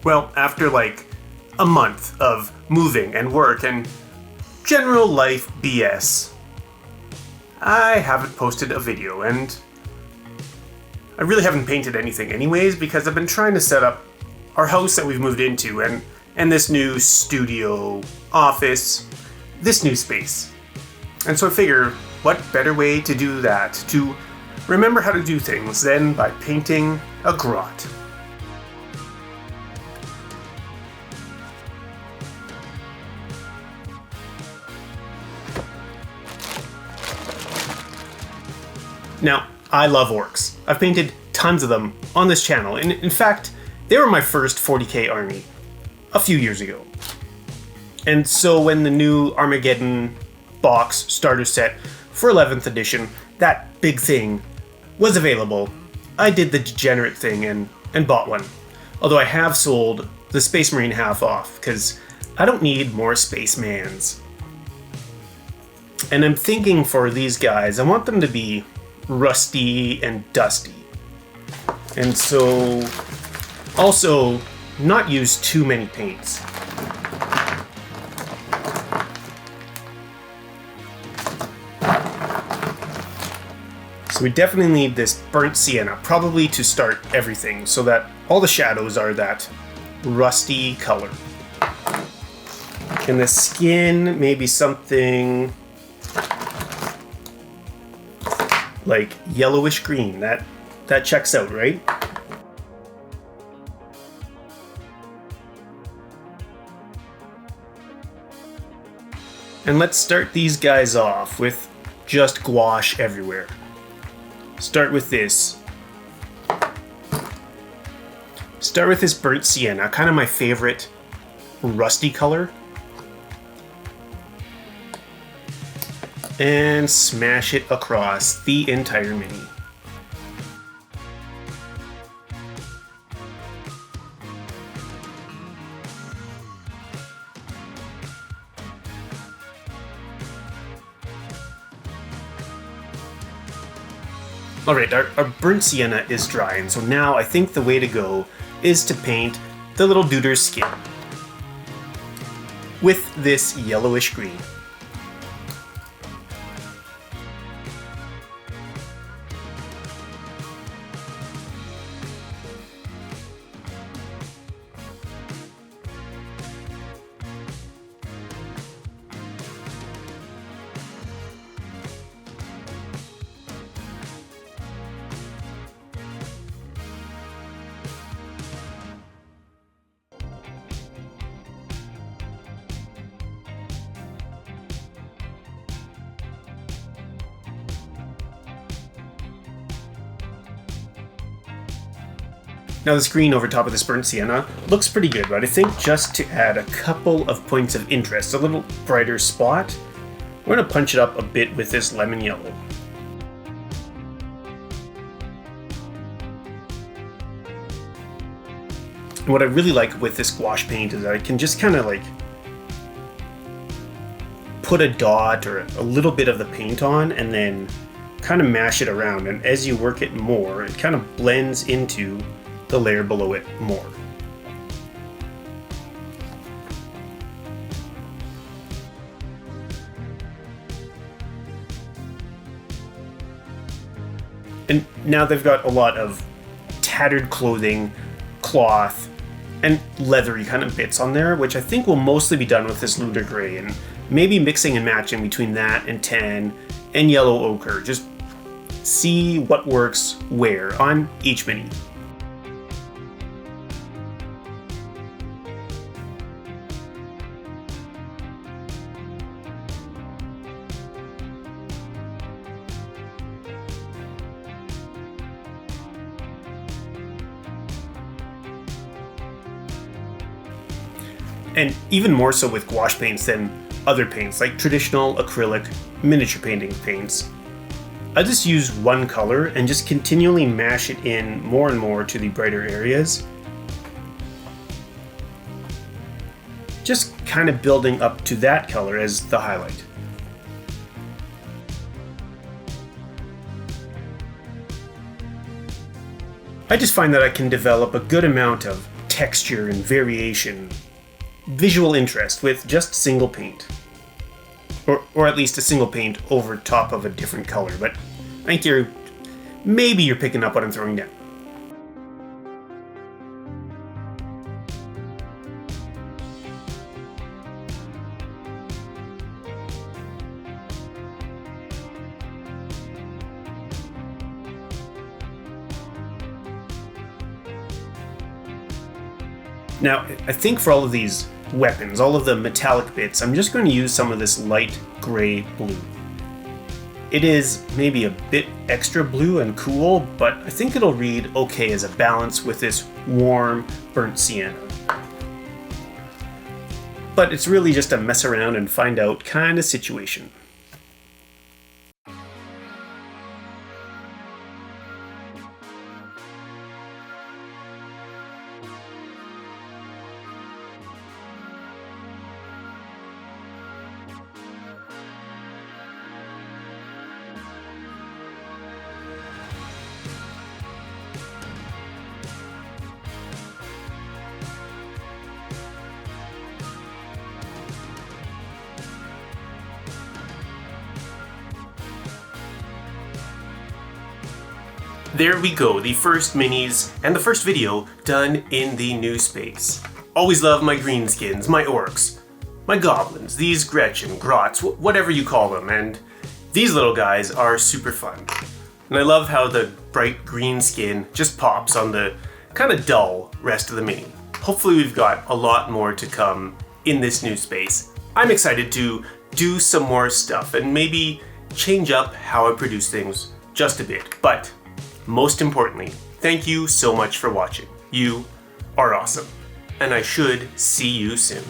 Well, after like a month of moving and work and general life BS, I haven't posted a video, and I really haven't painted anything anyways because I've been trying to set up our house that we've moved into and this new studio, office, this new space. And so I figure, what better way to do that, to remember how to do things, than by painting a grot. Now, I love orcs. I've painted tons of them on this channel, and in fact, they were my first 40k army a few years ago. And so when the new Armageddon box starter set for 11th edition, that big thing, was available, I did the degenerate thing and bought one. Although I have sold the Space Marine half off, because I don't need more Spacemans. And I'm thinking for these guys, I want them to be rusty and dusty. And so, also, not use too many paints. So we definitely need this burnt sienna, probably to start everything, so that all the shadows are that rusty color. And the skin, maybe something like yellowish green. That checks out, right? And let's start these guys off with just gouache everywhere. Start with this. Start with this burnt sienna, kind of my favorite rusty color. And smash it across the entire mini. Alright, our burnt sienna is dry, and so now I think the way to go is to paint the little duder's skin with this yellowish green. Now this green over top of this burnt sienna looks pretty good, but I think just to add a couple of points of interest, a little brighter spot, we're going to punch it up a bit with this lemon yellow. And what I really like with this gouache paint is that I can just kind of like put a dot or a little bit of the paint on and then kind of mash it around, and as you work it more, it kind of blends into the layer below it more. And now they've got a lot of tattered clothing, cloth, and leathery kind of bits on there, which I think will mostly be done with this Lunar Gray, and maybe mixing and matching between that and tan and yellow ochre. Just see what works where on each mini. And even more so with gouache paints than other paints, like traditional acrylic miniature painting paints. I just use one color and just continually mash it in more and more to the brighter areas. Just kind of building up to that color as the highlight. I just find that I can develop a good amount of texture and variation, visual interest with just single paint. Or at least a single paint over top of a different color, but I think maybe you're picking up what I'm throwing down. Now, I think for all of these weapons, all of the metallic bits, I'm just going to use some of this light gray blue. It is maybe a bit extra blue and cool, but I think it'll read okay as a balance with this warm, burnt sienna. But it's really just a mess around and find out kind of situation. There we go, the first minis and the first video done in the new space. Always love my greenskins, my orcs, my goblins, these Gretchen, Grots, whatever you call them, and these little guys are super fun. And I love how the bright green skin just pops on the kind of dull rest of the mini. Hopefully we've got a lot more to come in this new space. I'm excited to do some more stuff and maybe change up how I produce things just a bit, but most importantly, thank you so much for watching. You are awesome, and I should see you soon.